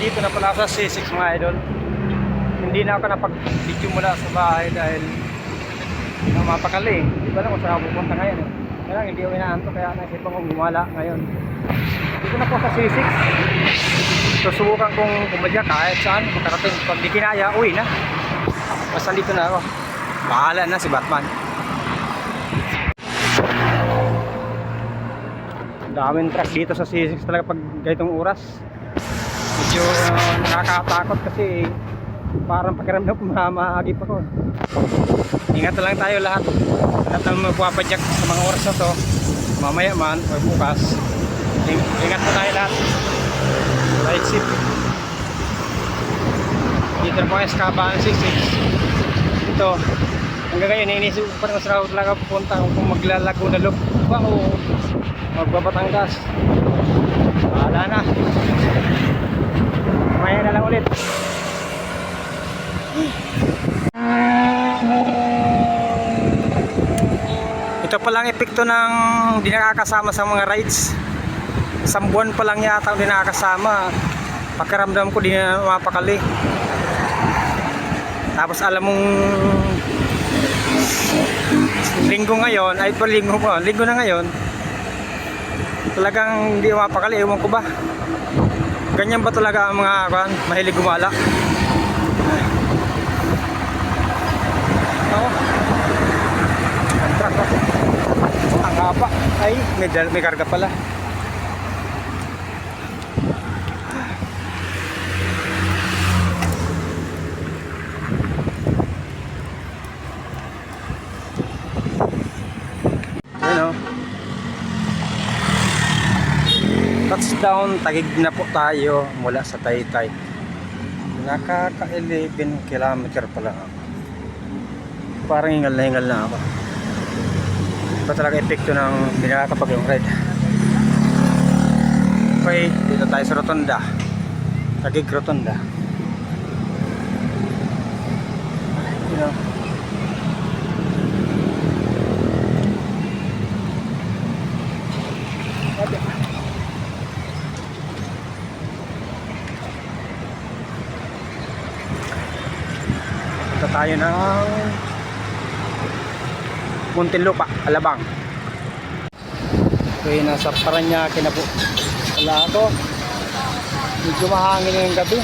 Nandito na pala sa C6 mga idol. Hindi na ako napag-video mula sa bahay dahil mapakali. Hindi ba lang kung saan pupunta ngayon eh. Kaya lang hindi ko inaanto kaya naisipan kong gumala ngayon. Dito na po sa C6. Susubukan kong pumadya kahit saan makarating. Pag di kinaya, uwi na. Basta dito na ako. Bahala na si Batman. Daming truck dito sa C6 talaga pag ganitong oras. Medyo nakakatakot kasi parang pakiramdam ko maagip ako. Ingat na lang tayo lahat. Lahat na magpapadyak sa mga oras na to. Mamaya man o bukas. Ingat na tayo lahat. Right seat. Dito na po ang Escabaan C6. Ito. Hanggang ngayon, inisip ko pa rin sa talaga pupunta kung maglalago na loop ba o magbabatanggas. Wala na. Maya na lang ulit. Ito palang epekto ng di nakakasama sa mga rides. Isang buwan pa lang yata hindi nakakasama. Pakiramdam ko di na mapakali. Tapos alam mong linggo ngayon, ay pa linggo na ngayon. Talagang hindi mapakali, ewan ko ba. Ganyan ba talaga ang mga mahilig gumala? Oo. Ang truck ako. Ang haba. Ay, may karga pala. Touchdown, Taguig na po tayo mula sa Taytay. Nakaka-11 kilometer pala ako. Parang hingal na ako. Ito talaga epekto ng binakakapag yung ride. Okay, dito tayo sa Rotonda. Taguig Rotonda. You know. Tayo ng Muntinlupa, Alabang. Okay, nasa Paranaque na po. Wala ako. Medyo mahangin yung gabi.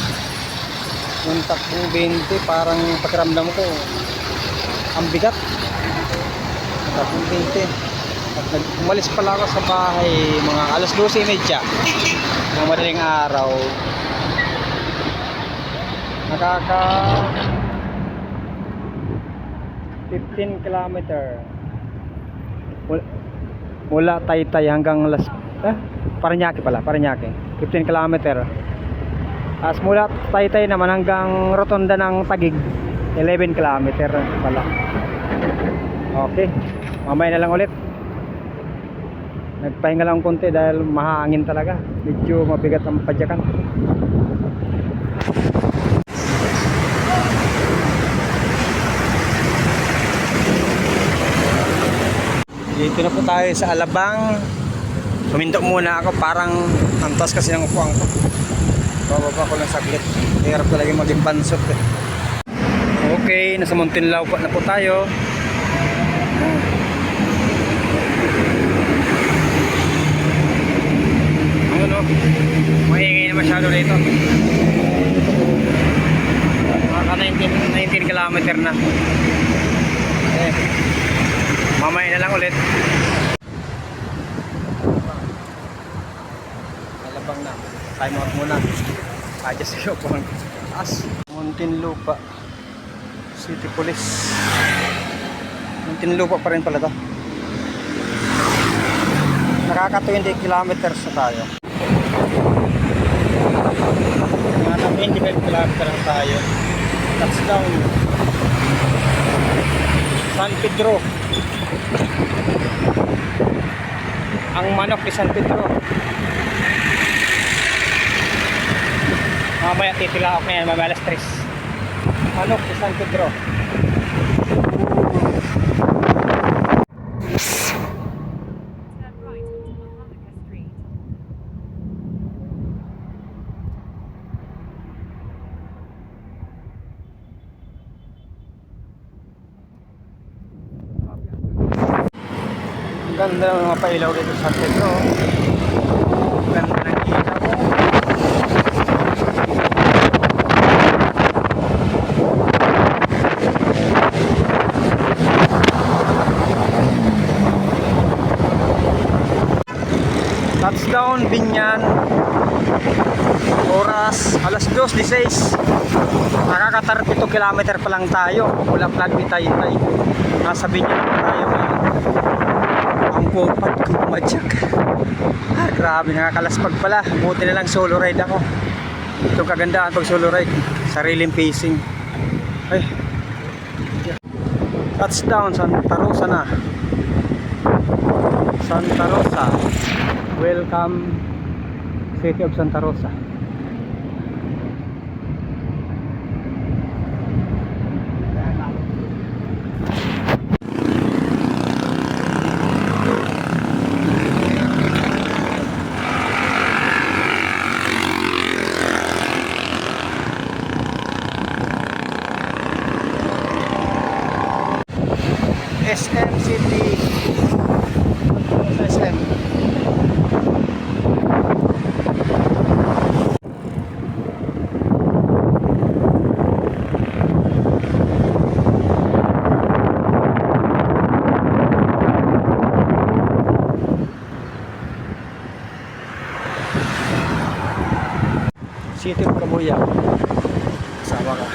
Yung takbong 20, parang pakiramdam ko ang bigat. Takbong 20. At umalis pala ako sa bahay mga alas 12:30. Mga madaling araw. Nakaka 15 kilometer mula Taytay hanggang Paranaque pala, Paranaque 15 kilometer. As mula Taytay naman hanggang Rotonda ng Taguig 11 kilometer pala. Okay, mamaya na lang ulit. Nagpahinga lang konti dahil mahangin talaga, medyo mabigat ang padyakan. Dito na po tayo sa Alabang. Huminto muna ako, parang antas kasi ng upuan ko. Bababa ko lang saglit. Hirap talaga maging pansot eh. Okay, nasa Muntinlupa na po tayo. Ano, maingay na masyado dito. Maka 19 kilometer na. Mamaya na lang ulit. Alabang na. Time out muna. Adjust yung upuan. Taas. Muntinlupa City Police. Muntinlupa pa rin pala to. Nakaka 20 kilometers na tayo. Nasa 25 kilometers na tayo. Touchdown San Pedro. Ang manok ni San Pedro. Mamaya titila ako ngayon, mamaya alas 3. Manok ni San Pedro. Ganda ng mga pailaw dito sa Pedro. Ganda ng ilaw. Touchdown Binyan. Oras alas 2:16. Nakaka-32 kilometer pa lang tayo. Wala flag ni Taytay. Nasa Binyan pa tayo ngayon. Ang pupad ko pumadyak. Grabe, nakakalaspag pala. Buti na lang solo ride ako. Itong kagandaan pag solo ride, sariling pacing. Ay. Touchdown Santa Rosa na. Santa Rosa. Welcome City of Santa Rosa. SM City. SM. City of Kabuya. Kasama ka.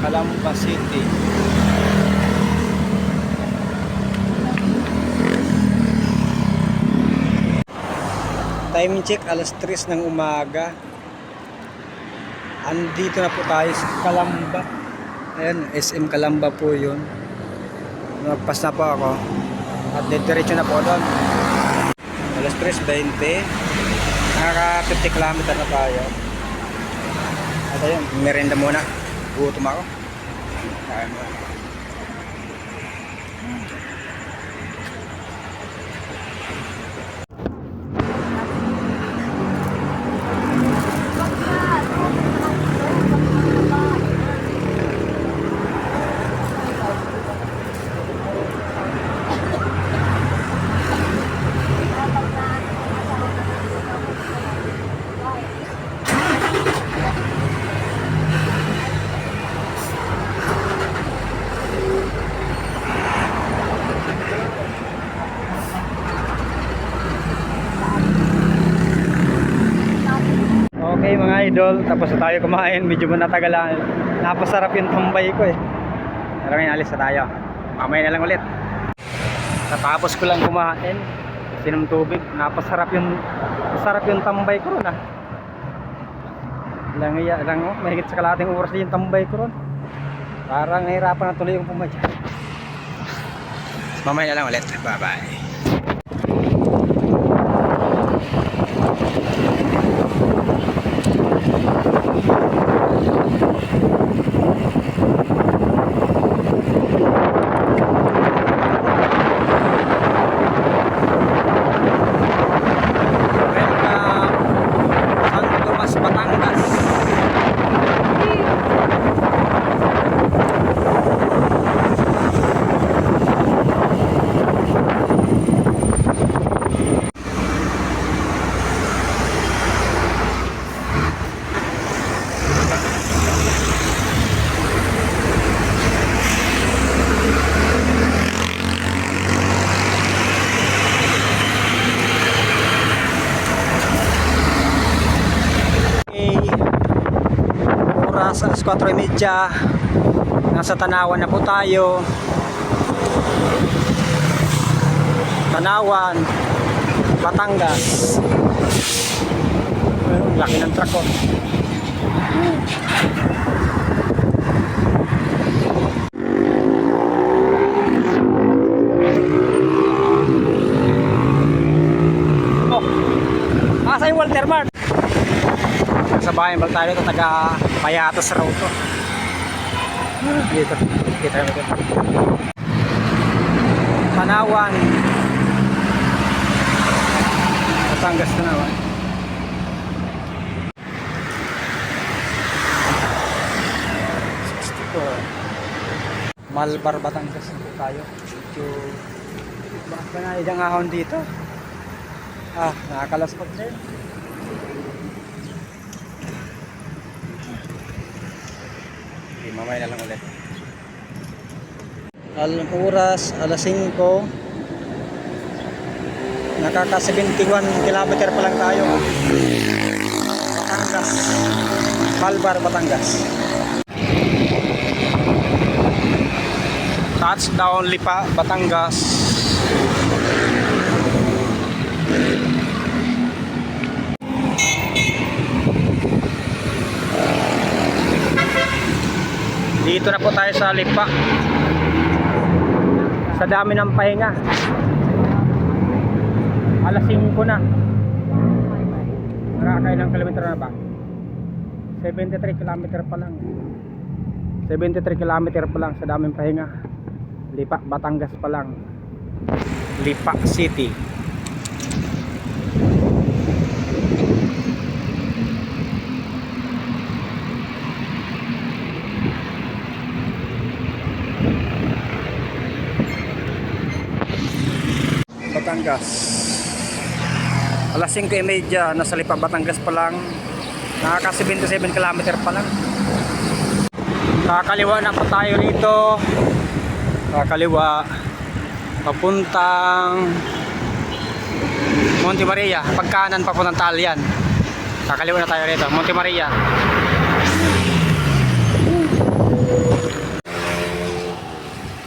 Calamba City. Time check alas 3 ng umaga. Andito na po tayo sa Calamba. Ayan, SM Calamba po yun. Nagpas na po ako. At diretso na po doon. Alas 3:20. Nakaka 50 km na tayo. At ayun, merenda muna. Gutom ako. Kain mo. Okay mga idol, tapos na tayo kumain. Medyo natagalan. Napasarap yung tambay ko eh. Pero ngayon alis na tayo. Mamaya na lang ulit. Natapos ko lang kumain. Sinom tubig. Napasarap yung tambay ko ron ah. Mahigit sa kalating oras din yung tambay ko ron. Parang nahirapan na tuloy yung pumadya. Mamaya na lang ulit. Bye bye. Oras alas 4:30. Nasa Tanawan na po tayo. Tanawan, Batangas. Laki ng truck ko. Asa yung Walter Mart? Sa bayan ba tayo ito, taga Payatas raw ito. Dito, kita mo ito. Tanawan, Batangas, Tanawan. Malbar, Batangas na po tayo. Medyo bakit ba na idang ahon dito? Nakakalaspag din. Okay, mamaya na lang ulit. Oras, alas 5. Nakaka 71 kilometer pa lang tayo. Batangas. Malbar, Batangas. Touchdown Lipa, Batangas. Dito na po tayo sa Lipa. Sa dami ng pahinga. Alas 5 na. Nakakailang kilometer na ba? 73 kilometer pa lang. 73 kilometer pa lang sa daming pahinga. Lipa, Batangas pa lang. Lipa City. Batangas. Alas 5:30 nasa Lipa, Batangas pa lang. Nakaka 77 kilometer pa lang. Kakaliwa na po tayo rito. Kakaliwa papuntang Monte Maria, pagkanan papuntang Talian. Kakaliwa na tayo rito, Monte Maria.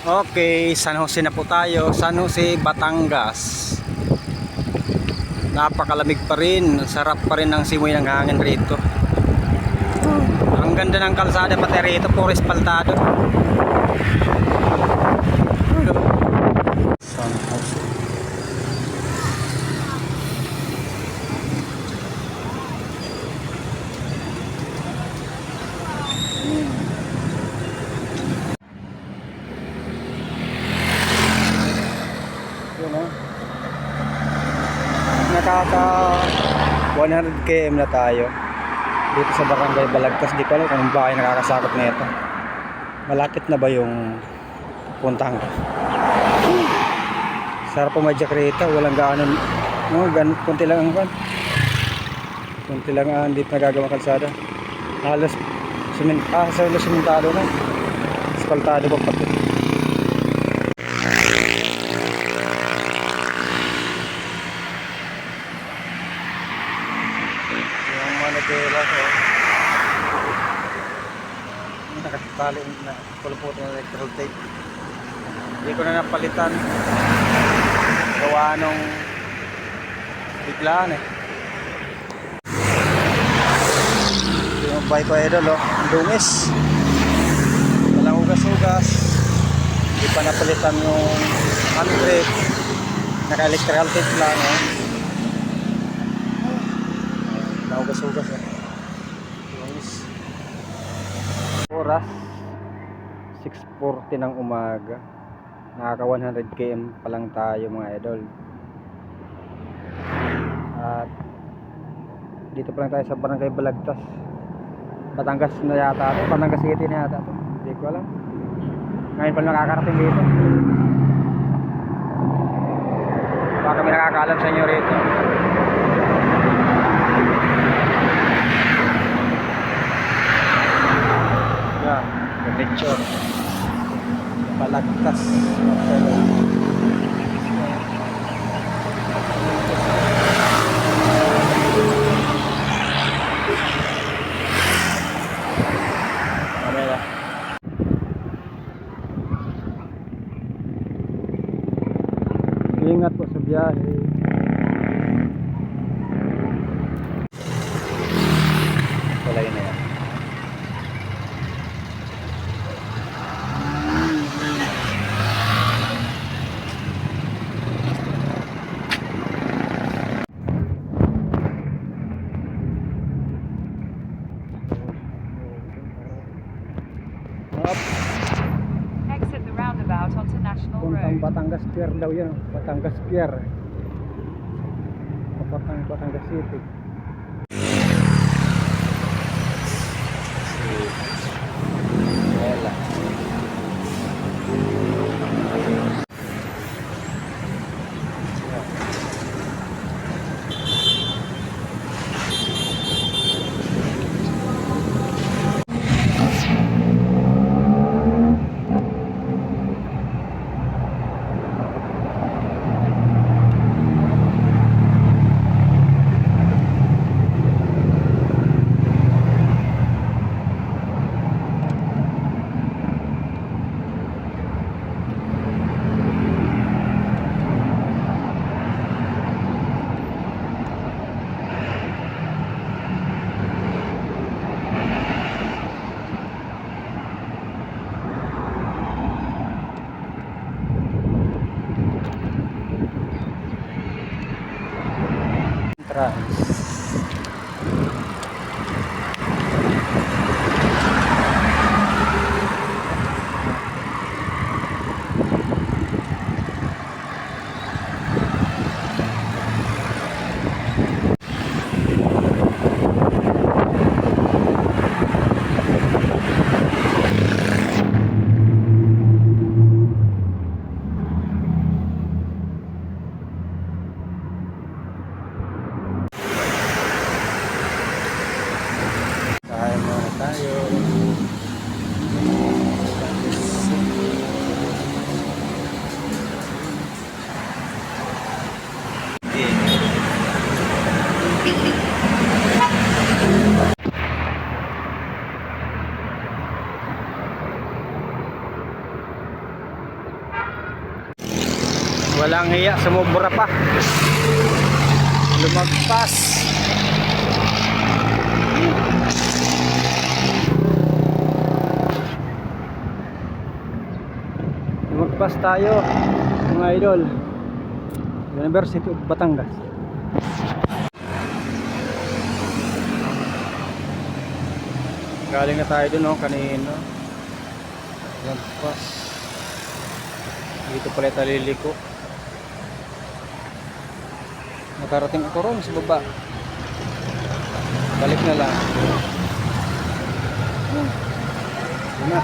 Okay, San Jose na po tayo. San Jose, Batangas. Napakalamig pa rin. Sarap pa rin ng simoy ng hangin rito. Ang ganda ng kalsada pati rito, puro espaltado. San Jose. Nakaka 100 km na tayo dito sa Barangay Balagtas. Di ko alam kung bahay nakakasakot na ito. Malapit na ba yung puntahan ko? Sarap pumadyak rito. Walang gaano, no, kunti lang ang kunti lang ang dito nagagawa kalsada. Halos simentado na, espaltado pa pati. Nakatali na pulupot ng electrical tape. Hindi ko na napalitan. Gawa nung biglaan eh. Yung bike ko idol oh, ang dungis. Walang ugas-ugas. Hindi pa napalitan yung handbrake. Naka-electrical tape lang oh. Naugas-ugas eh. Oras 6:40 ng umaga. Nakaka 100 km pa lang tayo mga idol. At dito pa lang tayo sa Barangay Balagtas. Batangas na yata ito. Batangas City na yata ito. Hindi ko alam. Ngayon pa lang nakakarating dito. Baka kami nakakaalam sa inyo rito. Yan, picture. Balagtas. Mamaya. Ingat po sa biyahe. Wala yun na yan. Exit the roundabout onto National Puntang Road. Batangas Pier daw yun. Batangas Pier. Papuntang Batangas City. Wala. entrance. Kain muna tayo. Walang hiya, sumubra pa. Lumagpas. Lumagpas tayo, mga idol. University of Batangas. Galing na tayo dun, no, kanina. Lumagpas. Dito pala tayo liliko. Nakarating ako ron sa baba. Balik na lang. Yun na.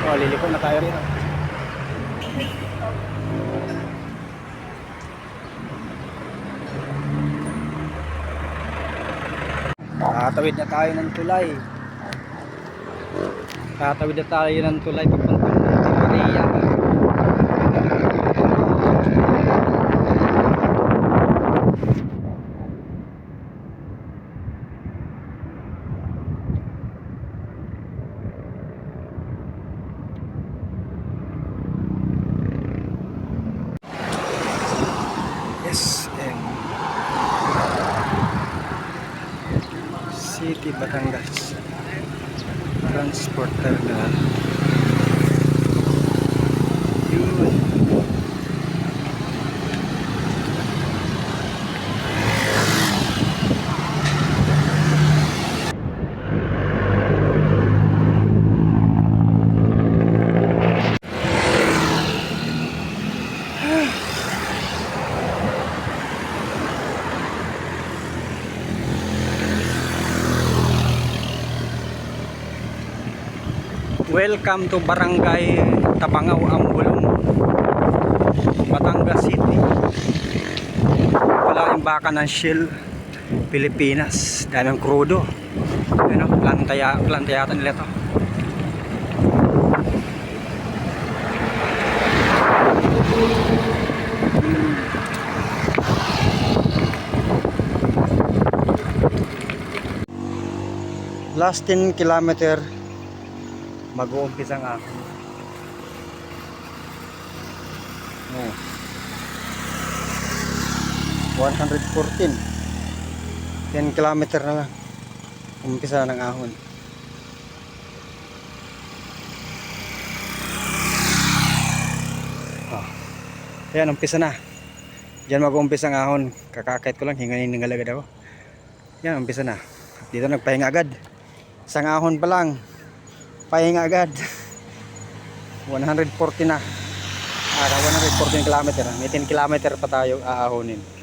Oh, liliko na tayo rin. Tatawid na tayo ng tulay. Tatawid na tayo ng tulay papuntang Maria. SM City Batangas Transport Terminal. Yun. Welcome to Barangay Tabangaw, Ambulong, Batangas City. Wala yung baka ng Shell Pilipinas. Daming crudo. Ano, planta yata nila to. Last 10 kilometer mag-uumpisa nga ako. Oh. 114. 10 kilometer na lang. Umpisa ng ahon. Oh. Ayan, umpisa na. Diyan mag-uumpisa ang ahon. Kakakait ko lang, hinganin ng galagad ako. Yan, umpisa na. Dito nagpahinga agad. Isang ahon pa lang. Pahinga agad. 140 na. 114 kilometer. May 10 kilometer pa tayo aahonin.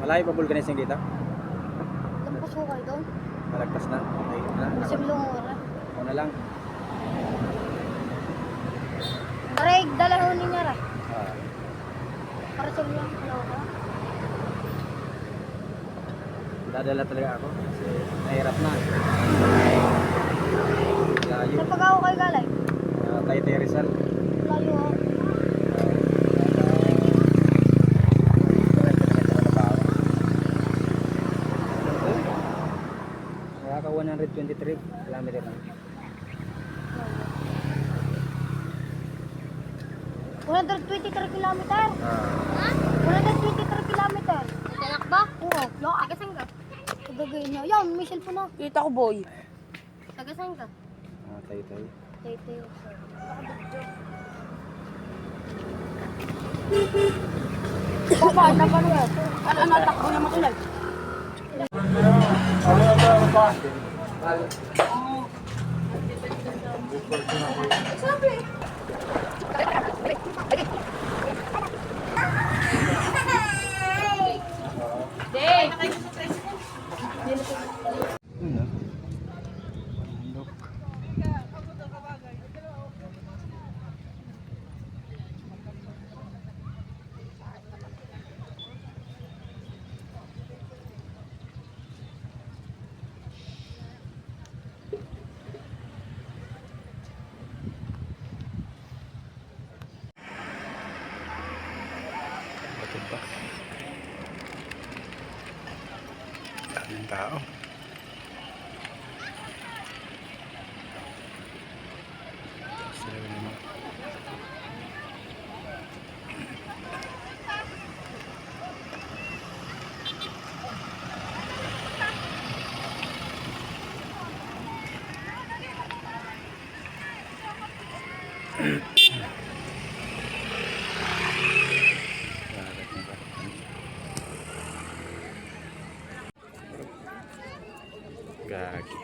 Malayo pa vulcanizing dito? Lampas ko kayo doon. Malagpas na. Okay na. Masig lang oras. Ako na lang. Aray, dalahonin niya rin. Ah. Para sa lang. Hello ka. Dadala talaga ako kasi nahirap na. Layo. Saan pag ako kayo galay? Taytay Rizal. Layo ako. Nakaka 123 kilometer na. 123 kilometer. Ah. 123 kilometer. Tanak ba? Oo. Lo, agasan ka. Tagagay na. Yan, Michelle po na. Kita ko, boy. Tagasan ka. Taytay. Tay. Papa, ano pa rin? Ano, takbo naman ko lang. Ba? Daming tao. Sila naman. Gagi.